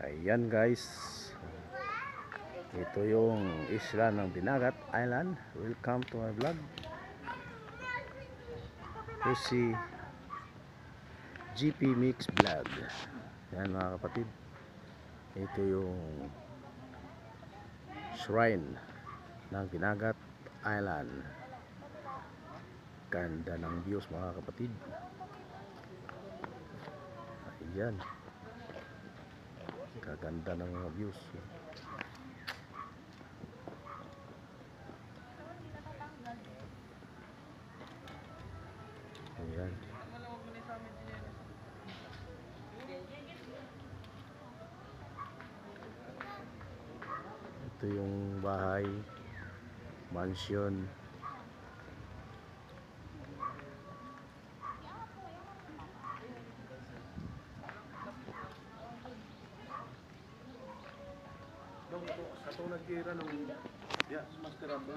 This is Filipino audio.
Ayan guys, ito yung isla ng Dinagat Island. Welcome to my vlog. Ito si GP Mix Vlog. Yan mga kapatid, ito yung shrine ng Dinagat Island. Ganda ng views mga kapatid. Ayan, kaganda ng mga views. Ayan. Ito yung bahay, mansion. Dong, sa tunag kira nung mas karamba.